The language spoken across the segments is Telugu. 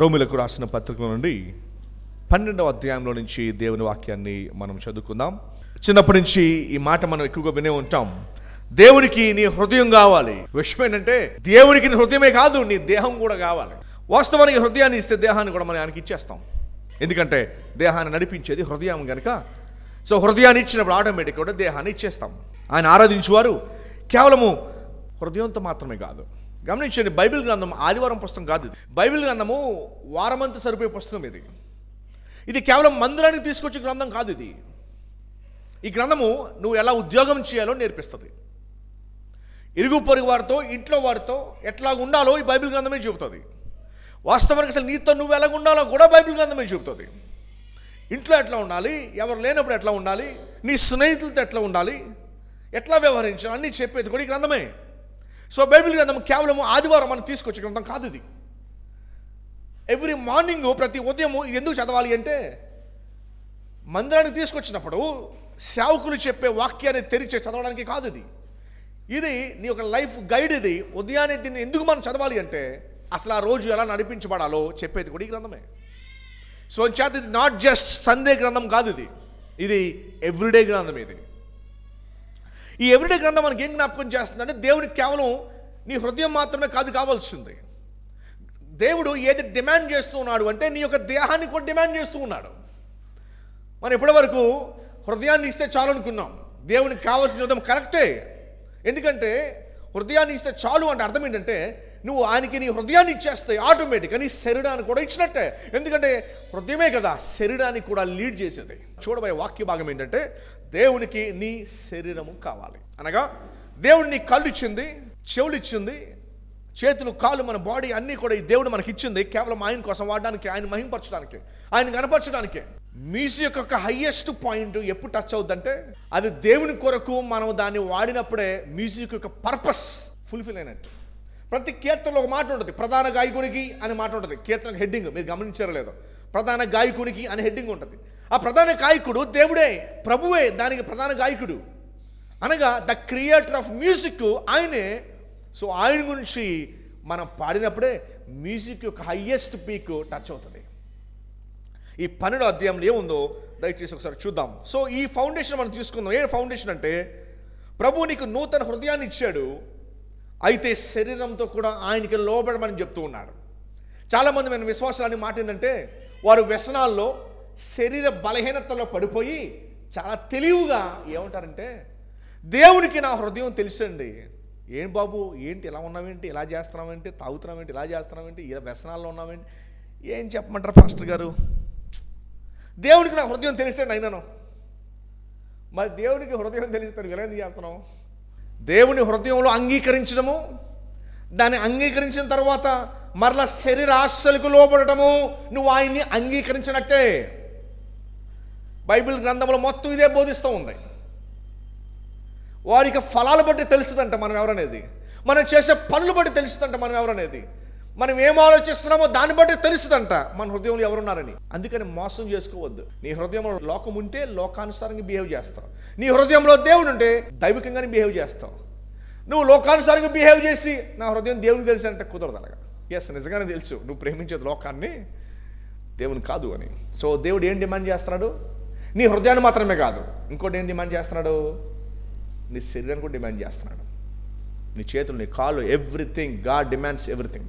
రోమిలకు రాసిన పత్రికల నుండి 12వ అధ్యాయంలో నుంచి దేవుని వాక్యాన్ని మనం చదువుకుందాం. చిన్నప్పటి నుంచి ఈ మాట మనం ఎక్కువగా వినే ఉంటాం. దేవునికి నీ హృదయం కావాలి. విషయం ఏంటంటే దేవునికి నీ హృదయమే కాదు, నీ దేహం కూడా కావాలి. వాస్తవానికి హృదయాన్ని ఇస్తే దేహాన్ని కూడా మనం ఆయనకి ఇచ్చేస్తాం. ఎందుకంటే దేహాన్ని నడిపించేది హృదయం కనుక. సో హృదయాన్ని ఇచ్చినప్పుడు ఆటోమేటిక్ కూడా దేహాన్ని ఇచ్చేస్తాం. ఆయన ఆరాధించేవారు కేవలము హృదయంతో మాత్రమే కాదు. గమనించండి, బైబిల్ గ్రంథం ఆదివారం పుస్తకం కాదు. ఇది బైబిల్ గ్రంథము వారమంతా సరిపోయే పుస్తకం. ఇది కేవలం మందిరానికి తీసుకొచ్చే గ్రంథం కాదు. ఈ గ్రంథము నువ్వు ఎలా ఉద్యోగం చేయాలో నేర్పిస్తుంది. ఇరుగు పొరుగు వారితో, ఇంట్లో వారితో ఎట్లా ఉండాలో ఈ బైబిల్ గ్రంథమే చెబుతుంది. వాస్తవానికి అసలు నీతో నువ్వు ఎలా ఉండాలో కూడా బైబిల్ గ్రంథమే చెబుతుంది. ఇంట్లో ఎట్లా ఉండాలి, ఎవరు లేనప్పుడు ఎట్లా ఉండాలి, నీ స్నేహితులతో ఎట్లా ఉండాలి, ఎట్లా వ్యవహరించాలి అన్నీ చెప్పేది కూడా ఈ గ్రంథమే. సో బైబిల్ గ్రంథం కేవలం ఆదివారం మనం తీసుకొచ్చే గ్రంథం కాదు. ఇది ఎవ్రీ మార్నింగ్, ప్రతి ఉదయము ఇది ఎందుకు చదవాలి అంటే, మందిరానికి తీసుకొచ్చినప్పుడు సేవకులు చెప్పే వాక్యాన్ని తెరిచే చదవడానికి కాదు. ఇది నీ యొక్క లైఫ్ గైడ్. ఇది ఉదయాన్నే దీన్ని ఎందుకు మనం చదవాలి అంటే, అసలు ఆ రోజు ఎలా నడిపించబడాలో చెప్పేది కూడా ఈ గ్రంథమే. సో చేత ఇది నాట్ జస్ట్ సండే గ్రంథం కాదు. ఇది ఎవ్రీడే గ్రంథం. ఈ ఎవ్రీడే గ్రంథం మనకి ఏం జ్ఞాపకం చేస్తుందంటే, దేవునికి కేవలం నీ హృదయం మాత్రమే కాదు కావాల్సింది. దేవుడు ఏది డిమాండ్ చేస్తూ ఉన్నాడు అంటే, నీ యొక్క దేహాన్ని కూడా డిమాండ్ చేస్తూ ఉన్నాడు. మనం ఇప్పటివరకు హృదయాన్ని ఇస్తే చాలు అనుకున్నాం. దేవునికి కావాల్సిన హృదయం కరెక్టే. ఎందుకంటే హృదయాన్ని ఇస్తే చాలు అంటే అర్థం ఏంటంటే, నువ్వు ఆయనకి నీ హృదయాన్ని ఇచ్చేస్తే ఆటోమేటిక్గా నీ శరీరాన్ని కూడా ఇచ్చినట్టే. ఎందుకంటే హృదయమే కదా శరీరానికి కూడా లీడ్ చేసేది. చూడబోయే వాక్య భాగం ఏంటంటే, దేవునికి నీ శరీరము కావాలి. అనగా దేవుడు నీ కళ్ళు ఇచ్చింది, చెవులు ఇచ్చింది, చేతులు, కాళ్ళు, మన బాడీ అన్నీ కూడా ఈ దేవుడు మనకి ఇచ్చింది కేవలం ఆయన కోసం వాడడానికి, ఆయన మహింపరచడానికి, ఆయన కనపరచడానికే. మ్యూజిక్ యొక్క హైయెస్ట్ పాయింట్ ఎప్పుడు టచ్ అవుతుందంటే, అది దేవుని కొరకు మనం దాన్ని వాడినప్పుడే మ్యూజిక్ యొక్క పర్పస్ ఫుల్ఫిల్ అయినట్టు. ప్రతి కీర్తనలో ఒక మాట ఉంటుంది, ప్రధాన గాయకునికి అనే మాట ఉంటుంది. కీర్తన హెడ్డింగ్ మీరు గమనించారో లేదో, ప్రధాన గాయకునికి అనే హెడ్డింగ్ ఉంటుంది. ఆ ప్రధాన గాయకుడు దేవుడే, ప్రభువే దానికి ప్రధాన గాయకుడు. అనగా ద క్రియేటర్ ఆఫ్ మ్యూజిక్ ఆయనే. సో ఆయన గురించి మనం పాడినప్పుడే మ్యూజిక్ యొక్క హైయెస్ట్ పీక్ టచ్ అవుతుంది. ఈ 12వ అధ్యాయంలో ఏముందో దయచేసి ఒకసారి చూద్దాం. సో ఈ ఫౌండేషన్ మనం తీసుకుందాం. ఏ ఫౌండేషన్ అంటే, ప్రభు నీకు నూతన హృదయాన్ని ఇచ్చాడు, అయితే శరీరంతో కూడా ఆయనకి లోబడమని చెప్తూ ఉన్నాడు. చాలామంది మన విశ్వాసాలని మాట ఏంటంటే, వారు వ్యసనాల్లో, శరీర బలహీనతలో పడిపోయి చాలా తెలివిగా ఏమంటారంటే, దేవునికి నా హృదయం తెలుసండి. ఏం బాబు, ఏంటి ఇలా ఉన్నావేంటి, ఇలా చేస్తున్నావేంటి, తాగుతున్నావేంటి, ఇలా చేస్తున్నావేంటి, ఇలా వ్యసనాల్లో ఉన్నావేంటి, ఏం చెప్పమంటారు పాస్టర్ గారు, దేవునికి నా హృదయం తెలిసండి అయినాను. మరి దేవునికి హృదయం తెలిస్తాను ఇలా ఎందుకు చేస్తున్నావు? దేవుని హృదయంలో అంగీకరించడము, దాన్ని అంగీకరించిన తర్వాత మరలా శరీర ఆశలకు లోబడటము, నువ్వు ఆయన్ని అంగీకరించినట్టే. బైబిల్ గ్రంథంలో మొత్తం ఇదే బోధిస్తూ ఉంది. వారికి ఫలాలు బట్టి తెలుస్తుందంట మనం ఎవరనేది, మనం చేసే పనులు బట్టి తెలుస్తుందంట మనం ఎవరనేది, మనం ఏం ఆలోచిస్తున్నామో దాన్ని బట్టి తెలుస్తుందంట మన హృదయంలో ఎవరున్నారని. అందుకని మోసం చేసుకోవద్దు. నీ హృదయంలో లోకం ఉంటే లోకానుసారంగా బిహేవ్ చేస్తావు. నీ హృదయంలో దేవుడు ఉంటే దైవికంగానే బిహేవ్ చేస్తావు. నువ్వు లోకానుసారంగా బిహేవ్ చేసి నా హృదయం దేవునికి తెలుసు అంటే కుదరదు. అలాగా ఎస్, నిజంగానే తెలుసు నువ్వు ప్రేమించేది లోకాన్ని, దేవుని కాదు అని. సో దేవుడు ఏం డిమాండ్ చేస్తున్నాడు? నీ హృదయాన్ని మాత్రమే కాదు, ఇంకోటి ఏం డిమాండ్ చేస్తున్నాడు? నీ శరీరాన్ని కూడా డిమాండ్ చేస్తున్నాడు. నీ చేతులు, నీ కాళ్ళు, everything. God demands everything.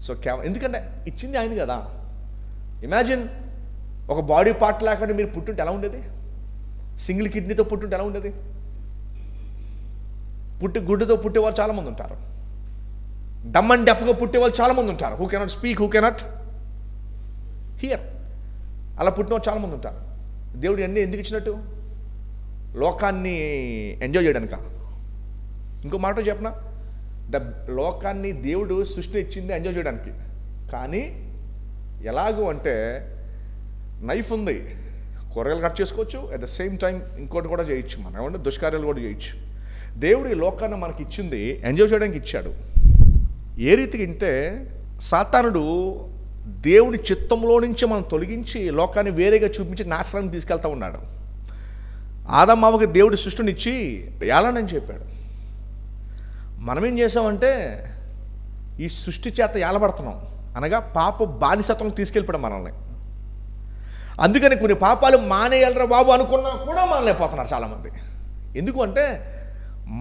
So ఎందుకంటే ఇచ్చింది ఆయన కదా. ఇమాజిన్ ఒక బాడీ పార్ట్ లేకుండా మీరు పుట్టుంటే ఎలా ఉండేది? సింగిల్ కిడ్నీతో పుట్టుంటే ఎలా ఉండేది? గుడ్డుతో పుట్టేవాళ్ళు చాలామంది ఉంటారు. డమ్ అండ్ డెఫ్గా పుట్టేవాళ్ళు చాలామంది ఉంటారు. Who cannot speak, who cannot hear. అలా పుట్టినవాళ్ళు చాలామంది ఉంటారు. దేవుడు అన్నీ ఎందుకు ఇచ్చినట్టు? లోకాన్ని ఎంజాయ్ చేయడానిక? ఇంకో మాట చెప్పనా, లోకాన్ని దేవుడు సృష్టి ఇచ్చింది ఎంజాయ్ చేయడానికి. కానీ ఎలాగూ అంటే, నైఫ్ ఉంది, కూరగాయలు కట్ చేసుకోవచ్చు, అట్ ద సేమ్ టైం ఇంకోటి కూడా చేయొచ్చు, మనం ఏమంటే దుష్కార్యాలు కూడా చేయొచ్చు. దేవుడు ఈ లోకాన్ని మనకి ఇచ్చింది ఎంజాయ్ చేయడానికి ఇచ్చాడు. ఏ రీతికి అంటే, సాతానుడు దేవుని చిత్తంలో నుంచి మనం తొలగించి లోకాన్ని వేరేగా చూపించి నాశనానికి తీసుకెళ్తా ఉన్నాడు. ఆదమ్మావకి దేవుడి సృష్టినిచ్చి ఏలానని చెప్పాడు. మనమేం చేసామంటే ఈ సృష్టి చేత ఏలబడుతున్నాం. అనగా పాప బానిసత్వం తీసుకెళ్ళిపోవడం మనల్ని. అందుకని కొన్ని పాపాలు మానేయాలరా బాబు అనుకున్నా కూడా మానలేకపోతున్నారు చాలామంది. ఎందుకు అంటే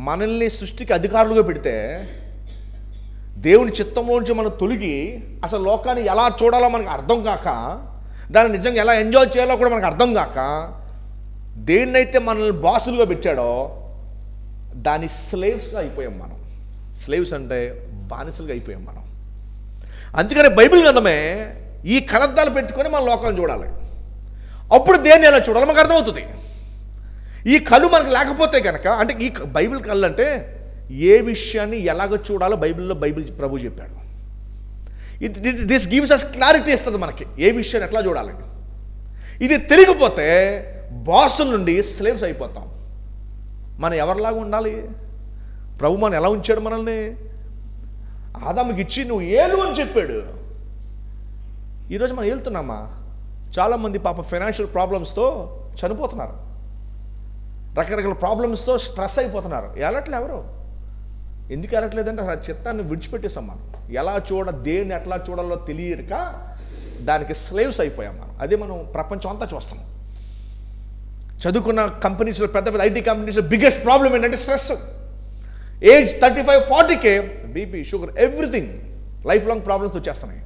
మనల్ని సృష్టికి అధికారులుగా పెడితే దేవుని చిత్తంలోంచి మనం తొలగి అసలు లోకాన్ని ఎలా చూడాలో మనకు అర్థం కాక, దాన్ని నిజంగా ఎలా ఎంజాయ్ చేయాలో కూడా మనకు అర్థం కాక, దేన్నైతే మనల్ని బాసులుగా పెట్టాడో దాని స్లేవ్స్గా అయిపోయాం మనం. స్లేవ్స్ అంటే బానిసలుగా అయిపోయాం మనం. అందుకని బైబిల్ గ్రంథమే ఈ కలద్దాలు పెట్టుకొని మన లోకాన్ని చూడాలి. అప్పుడు దేన్ని ఎలా చూడాలో మనకు అర్థమవుతుంది. ఈ కళ్ళు మనకు లేకపోతే కనుక, అంటే ఈ బైబిల్ కళ్ళు అంటే ఏ విషయాన్ని ఎలాగ చూడాలో బైబిల్ ప్రభు చెప్పాడు. దిస్ గివ్స్ అస్ క్లారిటీ ఇస్తుంది మనకి, ఏ విషయాన్ని ఎట్లా చూడాలి. ఇది తెలియకపోతే బాసుల నుండి స్లేవ్స్ అయిపోతాం. మనం ఎవరిలాగా ఉండాలి? ప్రభు మనం ఎలా ఉంచాడు? మనల్ని ఆదాముకి ఇచ్చి నువ్వు ఏలు అని చెప్పాడు. ఈరోజు మనం ఏలుతున్నామా? చాలామంది పాప ఫైనాన్షియల్ ప్రాబ్లమ్స్తో చనిపోతున్నారు, రకరకాల ప్రాబ్లమ్స్తో స్ట్రెస్ అయిపోతున్నారు. ఏలట్లే ఎవరు? ఎందుకు ఏలట్లేదంటే ఆ చిత్తాన్ని విడిచిపెట్టేస్తాం మనం. ఎలా దేన్ని ఎట్లా చూడాలో తెలియక దానికి స్లేవ్స్ అయిపోయాం మనం. అదే మనం ప్రపంచం అంతా చూస్తాం. చదువుకున్న కంపెనీస్లో, పెద్ద పెద్ద ఐటీ కంపెనీస్లో బిగ్గెస్ట్ ప్రాబ్లం ఏంటంటే స్ట్రెస్. ఏజ్ 35-40కే BP, sugar, everything life long problems వచ్చేస్తున్నాయి.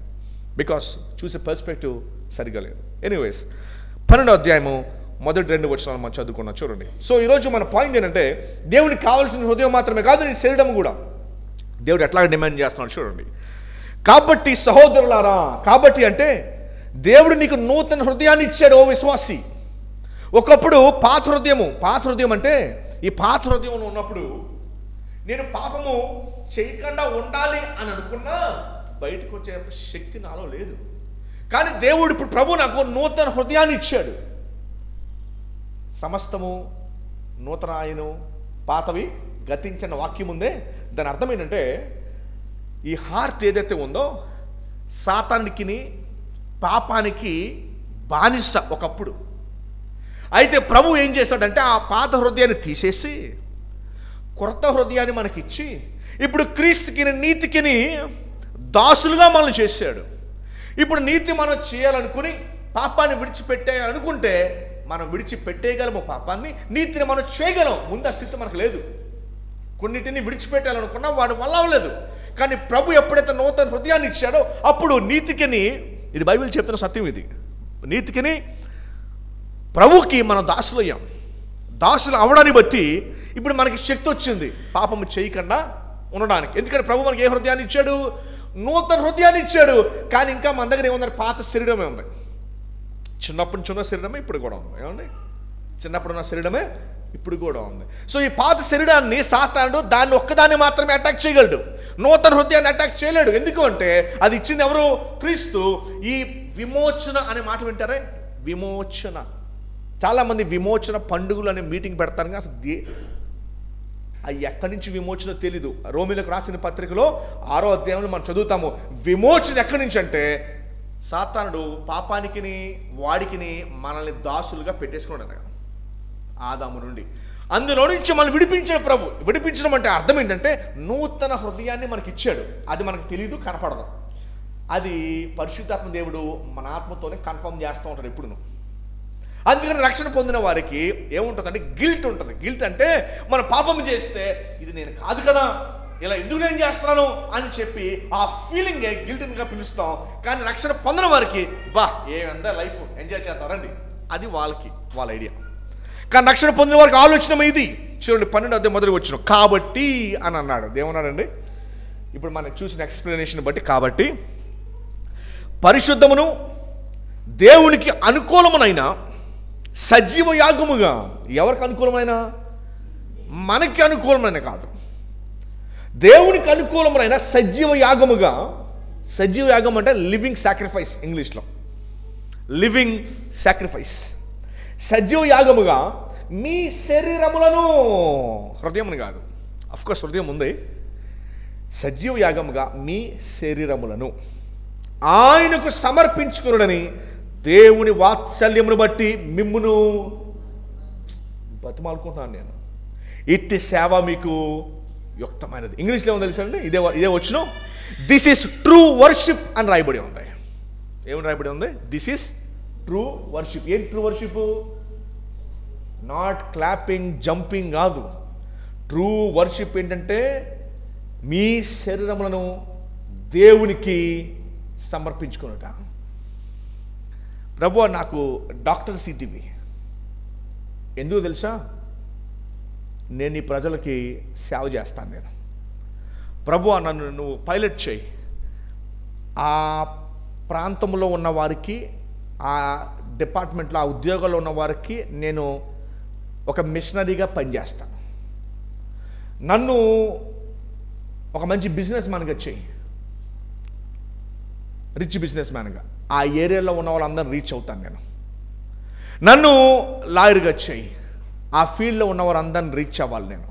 బికాస్ చూసే పర్స్పెక్టివ్ సరిగా లేదు. ఎనీవేస్ 12వ అధ్యాయము మొదటి 2 వచనాలు మనం చదువుకున్నాం, చూడండి. సో ఈరోజు మన పాయింట్ ఏంటంటే దేవునికి కావాల్సిన హృదయం మాత్రమే కాదు, నీ శరీరం కూడా దేవుడు ఎట్లా డిమాండ్ చేస్తున్నాడు చూడండి. కాబట్టి సహోదరులారా, కాబట్టి అంటే దేవుడు నీకు నూతన హృదయాన్ని ఇచ్చాడు ఓ విశ్వాసి. ఒకప్పుడు పాత హృదయం అంటే ఈ పాత హృదయంలో ఉన్నప్పుడు నేను పాపము చేయకుండా ఉండాలి అని అనుకున్నా బయటకు వచ్చే శక్తి నాలో లేదు. కానీ దేవుడు ఇప్పుడు ప్రభు నాకు నూతన హృదయాన్ని ఇచ్చాడు. సమస్తము నూతన ఆయను, పాతవి గతించిన వాక్యం ఉందే. దాని అర్థం ఏంటంటే ఈ హార్ట్ ఏదైతే ఉందో సాతానికి, పాపానికి బానిస ఒకప్పుడు. అయితే ప్రభు ఏం చేశాడంటే ఆ పాత హృదయాన్ని తీసేసి కొత్త హృదయాన్ని మనకిచ్చి ఇప్పుడు క్రీస్తుకి, నీతికి దాసులుగా మనల్ని చేశాడు. ఇప్పుడు నీతి మనం చేయాలనుకుని పాపాన్ని విడిచిపెట్టేయాలనుకుంటే మనం విడిచిపెట్టేయగలము పాపాన్ని, నీతిని మనం చేయగలం. ముందు ఆ స్థితి మనకు లేదు. కొన్నిటిని విడిచిపెట్టాలనుకున్నా వాడి వల్ల అవ్వలేదు. కానీ ప్రభు ఎప్పుడైతే నూతన హృదయాన్ని ఇచ్చాడో అప్పుడు నీతికిని, ఇది బైబిల్ చెప్తున్న సత్యం, ఇది నీతికిని ప్రభుకి మనం దాసులు అయ్యాం. దాసులు అవడాన్ని బట్టి ఇప్పుడు మనకి శక్తి వచ్చింది పాపము చేయకుండా ఉండడానికి. ఎందుకంటే ప్రభు మనకి ఏ హృదయాన్ని ఇచ్చాడు? నూతన హృదయాన్ని ఇచ్చాడు. కానీ ఇంకా మన దగ్గర ఏముంది? పాత శరీరమే ఉంది. చిన్నప్పటి నుంచి ఉన్న శరీరమే ఇప్పుడు కూడా ఉంది. ఏమండి? చిన్నప్పుడు ఉన్న శరీరమే ఇప్పుడు కూడా ఉంది. సో ఈ పాత శరీరాన్ని సాతానుడు దాన్ని ఒక్కదాన్ని మాత్రమే అటాక్ చేయగలడు, నూతన హృదయాన్ని అటాక్ చేయలేడు. ఎందుకు అంటే అది ఇచ్చింది ఎవరు? క్రీస్తు. ఈ విమోచన అనే మాట వింటారే, విమోచన. చాలామంది విమోచన పండుగలు అనే మీటింగ్ పెడతారు, కానీ అసలు అవి ఎక్కడి నుంచి విమోచన తెలీదు. రోమిలకు రాసిన పత్రికలో 6వ అధ్యాయంలో మనం చదువుతాము. విమోచన ఎక్కడి నుంచి అంటే సాతానుడు పాపానికి, వాడికి మనల్ని దాసులుగా పెట్టేసుకున్నాడు ఆదాము నుండి. అందులో నుంచి మనం విడిపించాడు ప్రభు. విడిపించడం అంటే అర్థం ఏంటంటే నూతన హృదయాన్ని మనకి ఇచ్చాడు. అది మనకు తెలియదు, కనపడదు. అది పరిశుద్ధాత్మ దేవుడు మన ఆత్మతోనే కన్ఫర్మ్ చేస్తూ ఉంటాడు ఎప్పుడును. అందుకని రక్షణ పొందిన వారికి ఏముంటుందంటే గిల్ట్ ఉంటుంది. గిల్ట్ అంటే మనం పాపం చేస్తే ఇది నేను కాదు కదా, ఇలా ఎందుకు నేను చేస్తున్నాను అని చెప్పి ఆ ఫీలింగే గిల్ట్గా పిలుస్తాం. కానీ రక్షణ పొందిన వారికి ఏమందా లైఫ్ ఎంజాయ్ చేస్తారండి, అది వాళ్ళ ఐడియా. కానీ రక్షణ పొందిన వారికి ఆలోచన ఇది. చూడండి 12వ అధ్యాయం మొదటి వచనం, కాబట్టి అని అన్నాడు. ఏమన్నాడండి? ఇప్పుడు మనం చూసిన ఎక్స్ప్లెనేషన్ బట్టి, కాబట్టి పరిశుద్ధమును దేవునికి అనుకూలమునైన సజీవ యాగముగా. ఎవరికి అనుకూలమైన? మనకి అనుకూలమైన కాదు, దేవునికి అనుకూలమైన సజీవ యాగముగా. సజీవ యాగం అంటే లివింగ్ సాక్రిఫైస్, ఇంగ్లీష్లో లివింగ్ సాక్రిఫైస్. సజీవ యాగముగా మీ శరీరములను, హృదయమును కాదు, అఫ్కోర్స్ హృదయం ఉంది. సజీవ యాగముగా మీ శరీరములను ఆయనకు సమర్పించుకునుడని దేవుని వాత్సల్యమును బట్టి మిమ్మును బతిమాలుకుంటున్నాను నేను. ఇట్టి సేవ మీకు యుక్తమైనది. ఇంగ్లీష్లో ఏమో తెలుసండి, ఇదే వచ్చిన దిస్ ఈస్ ట్రూ వర్షిప్ అని రాయబడి ఉంది. ఏమని రాయబడి ఉంది? This is true worship. ఏం true worship? Not clapping, jumping కాదు. ట్రూ వర్షిప్ ఏంటంటే మీ శరీరములను దేవునికి సమర్పించుకున్నట. ప్రభువా నాకు డాక్టర్ సీటీవి, ఎందుకు తెలుసా? నేను ఈ ప్రజలకి సేవ చేస్తాను. నేను ప్రభువా నన్ను నువ్వు పైలట్ చేయి. ఆ ప్రాంతంలో ఉన్న వారికి, ఆ డిపార్ట్మెంట్లో, ఆ ఉద్యోగాల్లో ఉన్న వారికి నేను ఒక మిషనరీగా పనిచేస్తాను. నన్ను ఒక మంచి బిజినెస్ మ్యాన్గా చేయి, రిచ్ బిజినెస్ మ్యాన్గా. ఆ ఏరియాలో ఉన్న వాళ్ళందరూ రీచ్ అవుతాను నేను. నన్ను లాయర్గా చేయి, ఆ ఫీల్డ్లో ఉన్న వారందరిని రీచ్ అవ్వాలి నేను.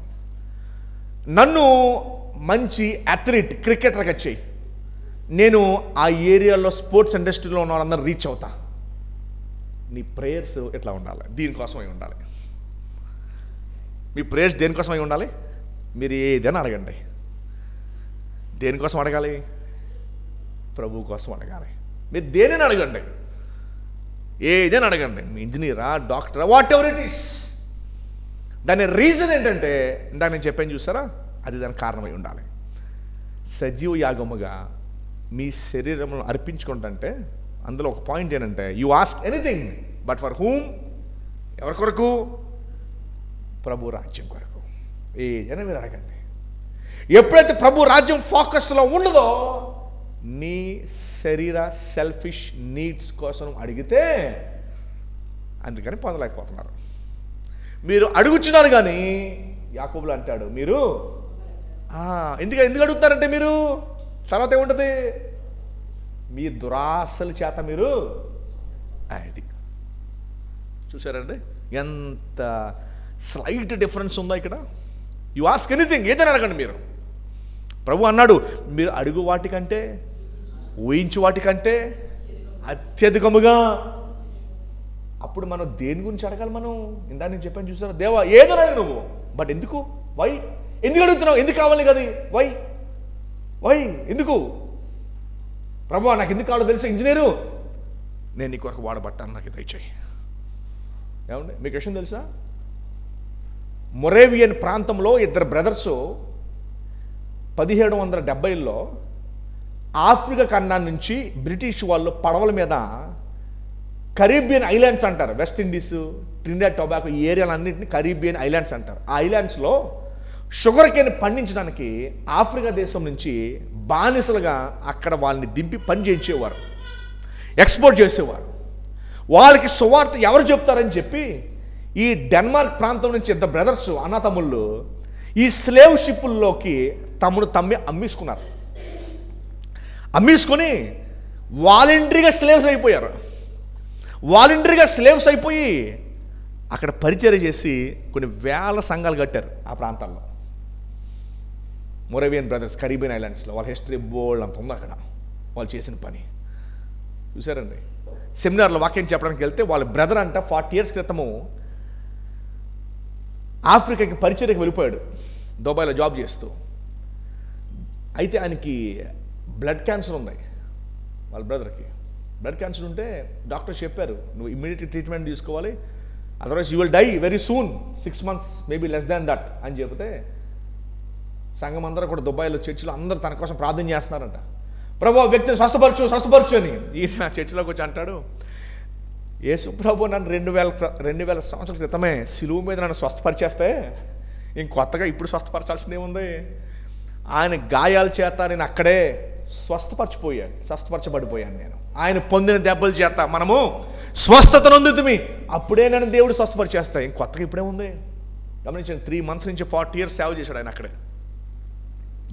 నన్ను మంచి అథ్లీట్, క్రికెటర్గా చేయి, నేను ఆ ఏరియాలో స్పోర్ట్స్ ఇండస్ట్రీలో ఉన్న వాళ్ళందరూ రీచ్ అవుతా. నీ ప్రేయర్స్ ఎట్లా ఉండాలి? దీనికోసమై ఉండాలి. మీ ప్రేయర్స్ దేనికోసమై ఉండాలి? మీరు ఏదైనా అడగండి. దేనికోసం అడగాలి? ప్రభు కోసం అడగాలి. మీరు దేనిని అడగండి, ఏదైనా అడగండి. మీ ఇంజనీరా, డాక్టరా, వాట్ ఎవర్ ఇట్ ఈస్. దాని రీజన్ ఏంటంటే ఇందాక నేను చెప్పాను చూసారా, అది దానికి కారణమై ఉండాలి. సజీవ యాగముగా మీ శరీరంలో అర్పించుకుంటుంటే అందులో ఒక పాయింట్ ఏంటంటే, you ask anything but for whom, ఎవరి కొరకు? ప్రభు రాజ్యం కొరకు. ఏదైనా మీరు అడగండి. ఎప్పుడైతే ప్రభు రాజ్యం ఫోకస్లో ఉండదో, నీ శరీర సెల్ఫిష్ నీడ్స్ కోసం అడిగితే అందుకని పొందలేకపోతున్నారు. మీరు అడుగుచున్నారు కానీ యాకోబులు అంటాడు, మీరు ఎందుకు అడుగుతున్నారంటే మీరు తర్వాత ఏముంటుంది? మీ దురాశల చేత మీరు అది చూసారండి ఎంత స్లైట్ డిఫరెన్స్ ఉందో ఇక్కడ. యు ఆస్క్ ఎనీథింగ్, ఏదైనా అడగండి మీరు. ప్రభు అన్నాడు, మీరు అడుగు వాటికంటే, ఊహించు వాటికంటే అత్యధికముగా. అప్పుడు మనం దేని గురించి అడగాలి? మనం ఇందా నేను చెప్పాను చూసారా, దేవా ఏదో అడుగు నువ్వు, బట్ ఎందుకు? వై? ఎందుకు అడుగుతున్నావు? ఎందుకు కావాలి కదా? వై ఎందుకు? ప్రభు నాకు ఎందుకు కావాలో తెలుసు, ఇంజనీరు, నేను నీ కొరకు వాడబట్టాను, నాకు దయచేయి. ఏమండి మీకు విషయం తెలుసా? మొరేవియన్ ప్రాంతంలో ఇద్దరు బ్రదర్సు 1770లో ఆఫ్రికా ఖండాన్ని నుంచి బ్రిటిష్ వాళ్ళు పడవల మీద కరీబియన్ ఐలాండ్స్ అంటారు, వెస్ట్ ఇండీస్, ట్రినిడాడ్ టొబాకో, ఈ ఏరియాలన్నింటినీ కరీబియన్ ఐలాండ్స్ అంటారు. ఆ ఐలాండ్స్లో షుగర్ కేన్ పండించడానికి ఆఫ్రికా దేశం నుంచి బానిసలుగా అక్కడ వాళ్ళని దింపి పని చేయించేవారు, ఎక్స్పోర్ట్ చేసేవారు. వాళ్ళకి సువార్త ఎవరు చెప్తారని చెప్పి ఈ డెన్మార్క్ ప్రాంతం నుంచి ఇద్దరు బ్రదర్స్, అన్నతమ్ముళ్ళు, ఈ స్లేవ్ షిప్పుల్లోకి తమ్మి అమ్మేసుకొని వాలంటరీగా స్లేవ్స్ అయిపోయారు. వాలంటరీగా స్లేవ్స్ అయిపోయి అక్కడ పరిచర్య చేసి కొన్ని వేల సంఘాలు కట్టారు ఆ ప్రాంతాల్లో. మొరేవియన్ బ్రదర్స్ కరీబియన్ ఐలాండ్స్లో వాళ్ళ హిస్టరీ బోల్డ్ అంత ఉంది అక్కడ. వాళ్ళు చేసిన పని చూసారండి. సెమినార్లో వాక్యం చెప్పడానికి వెళ్తే వాళ్ళ బ్రదర్ అంట 40 years క్రితము ఆఫ్రికాకి పరిచర్యకి వెళ్ళిపోయాడు, దుబాయ్లో జాబ్ చేస్తూ. అయితే ఆయనకి బ్లడ్ క్యాన్సర్ ఉంది. వాళ్ళ బ్రదర్కి బ్లడ్ క్యాన్సర్ ఉంటే డాక్టర్ చెప్పారు, నువ్వు ఇమ్మీడియట్ ట్రీట్మెంట్ తీసుకోవాలి, otherwise you will die very soon, 6 months maybe less than that అని చెప్తే సంఘం అందరూ కూడా దుబాయ్లో చర్చిలో అందరూ తన కోసం ప్రార్థన చేస్తున్నారంట. ప్రభు వ్యక్తిని స్వస్థపరచు అని. ఈ చర్చిలోకి వచ్చి అంటాడు, యేసు ప్రభు నన్ను 2000 సంవత్సరాల క్రితమే సిలువ మీద నన్ను స్వస్థపరిచేస్తే ఇంకొత్తగా ఇప్పుడు స్వస్థపరచాల్సిందేముంది? ఆయన గాయాల చేత నేను అక్కడే స్వస్థపరచబడిపోయాను. నేను ఆయన పొందిన దెబ్బల చేత మనము స్వస్థత నొందుతుమి, అప్పుడే నేను దేవుడు స్వస్థపరిచేస్తా. ఇంకొత్తగా ఇప్పుడే ఉంది. గమనించండి, 3 months నుంచి 40 years సేవ చేశాడు ఆయన అక్కడే.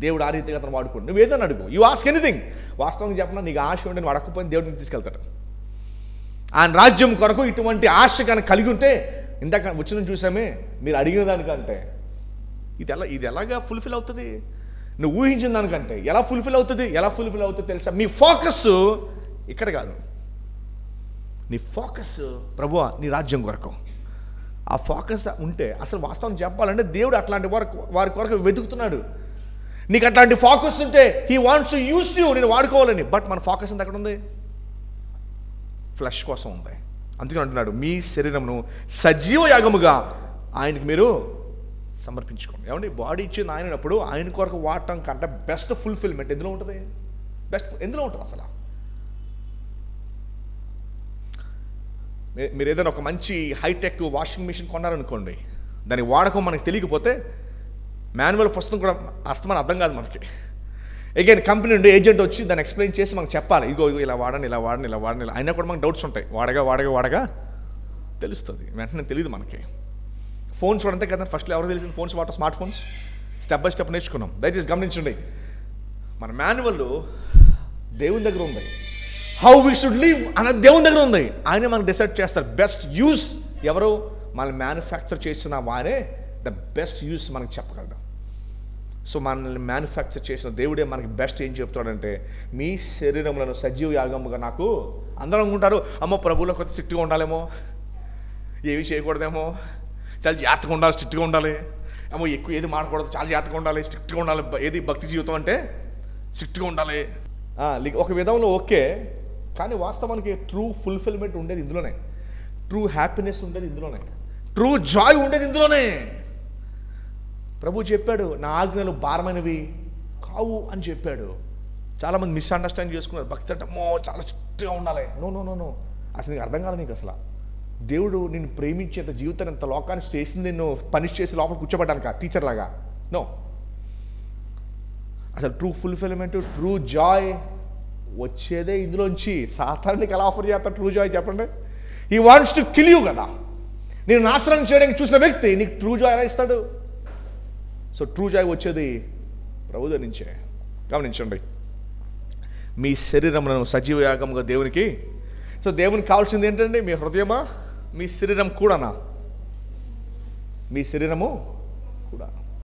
దేవుడు ఆ రీతిగా అతను వాడుకోండి. నువ్వు ఏదైనా అడుగు, యూ ఆస్క్ ఎనీథింగ్. వాస్తవంగా చెప్పినా నీకు ఆశ ఉంటే నువ్వు అడగకపోయిన దేవుడిని తీసుకెళ్తాడు. ఆయన రాజ్యం కొరకు ఇటువంటి ఆశ కనుక కలిగి ఉంటే, ఇందాక వచ్చిన చూసామే, మీరు అడిగిన దానికంటే ఇది ఎలాగా ఫుల్ఫిల్ అవుతుంది? నువ్వు ఊహించిన దానికంటే ఎలా ఫుల్ఫిల్ అవుతుంది తెలుసా? మీ ఫోకస్ ఇక్కడ కాదు, నీ ఫోకస్ ప్రభువా నీ రాజ్యం కొరకు. ఆ ఫోకస్ ఉంటే అసలు వాస్తవం చెప్పాలంటే దేవుడు అట్లాంటి వారి కొరకు వెతుకుతున్నాడు. నీకు అట్లాంటి ఫోకస్ ఉంటే he wants to use you, నేను వాడుకోవాలని. బట్ మన ఫోకస్ అంతా ఎక్కడ ఉంది? ఫ్లెష్ కోసం ఉంది. అందుకని అంటున్నాడు, మీ శరీరమును సజీవ యాగముగా ఆయనకి మీరు సమర్పించుకోండి. ఏమండి, బాడీ ఇచ్చింది ఆయనప్పుడు ఆయన కొరకు వాడటం కంటే బెస్ట్ ఫుల్ఫిల్మెంట్ ఎందులో ఉంటుంది? ఎందులో ఉంటుంది అసలు? మీరు ఏదైనా ఒక మంచి హైటెక్ వాషింగ్ మిషన్ కొన్నారనుకోండి, దాని వాడకం మనకి తెలియకపోతే మాన్యువల్ పుస్తకం కూడా అస్తమానం అర్థం కాదు మనకి. అగైన్ కంపెనీ నుండి ఏజెంట్ వచ్చి దాన్ని ఎక్స్ప్లెయిన్ చేసి మనకు చెప్పాలి, ఇగో ఇలా వాడండి, ఇలా వాడండి, ఇలా వాడండి, ఇలా. అయినా కూడా మనకు డౌట్స్ ఉంటాయి. వాడగా తెలుస్తుంది, వెంటనే తెలియదు మనకి. ఫోన్స్ కూడా అంతే కదా, ఫస్ట్లో ఎవరు తెలిసింది ఫోన్స్ వాడటం? Smart phones step by step నేర్చుకున్నాం. దయచేసి గమనించండి, మన మాన్యువల్ దేవుని దగ్గర ఉంది. హౌ వీ షుడ్ లివ్ అన్నది దేవుని దగ్గర ఉంది. ఆయనే మనకు డిసైడ్ చేస్తారు బెస్ట్ యూస్. ఎవరు? మనల్ని మ్యానుఫ్యాక్చర్ చేసిన వారే ద బెస్ట్ యూస్ మనకు చెప్పగలడు. సో మనల్ని మ్యానుఫ్యాక్చర్ చేసిన దేవుడే మనకి బెస్ట్ ఏం చెప్తాడంటే, మీ శరీరములను సజీవ యాగముగా నాకు. అందరూ అనుకుంటారు, అమ్మో ప్రభువులో కొద్ది స్ట్రిక్ట్గా ఉండాలేమో, ఏవి చేయకూడదేమో, చాలా జాగ్రత్తగా ఉండాలి, స్ట్రిక్ట్గా ఉండాలి, ఏమో ఎక్కువ ఏది మాడకూడదు, చాలా జాగ్రత్తగా ఉండాలి, స్ట్రిక్ట్గా ఉండాలి. ఏది భక్తి జీవితం అంటే స్ట్రిక్ట్గా ఉండాలి. ఒక విధంలో ఓకే, కానీ వాస్తవానికి ట్రూ ఫుల్ఫిల్మెంట్ ఉండేది ఇందులోనే, ట్రూ హ్యాపీనెస్ ఉండేది ఇందులోనే, ట్రూ జాయ్ ఉండేది ఇందులోనే. ప్రభు చెప్పాడు, నా ఆజ్ఞలు భారమైనవి కావు అని చెప్పాడు. చాలామంది మిస్అండర్స్టాండ్ చేసుకున్నారు. భక్తి అంటే చాలా స్ట్రిక్ట్గా ఉండాలి. నో నో నో నో అసలు నీకు అర్థం కాదు. నీకు అసలు దేవుడు నిన్ను ప్రేమించేంత జీవితాన్ని ఎంత లోకాన్ని చేసింది నిన్ను పనిష్ చేసి లోపల కూర్చోబడ్డాను టీచర్ లాగా. నో, అసలు ట్రూ ఫుల్ఫిల్మెంట్, ట్రూ జాయ్ వచ్చేదే ఇందులోంచి. సాధారణకి ఎలా ఆఫర్ చేస్తాడు ట్రూ జాయ్ చెప్పండి? He wants to kill you కదా. నేను నాశనం చేయడానికి చూసిన వ్యక్తి నీకు ట్రూ జాయ్ ఎలా ఇస్తాడు? సో ట్రూ జాయ్ వచ్చేది ప్రభు దగ్గర నుంచే. గమనించండి, మీ శరీరములను సజీవ యాగముగా దేవునికి. సో దేవునికి కావాల్సింది ఏంటండి? మీ హృదయమా, మీ శరీరం కూడానా? మీ శరీరము కూడా.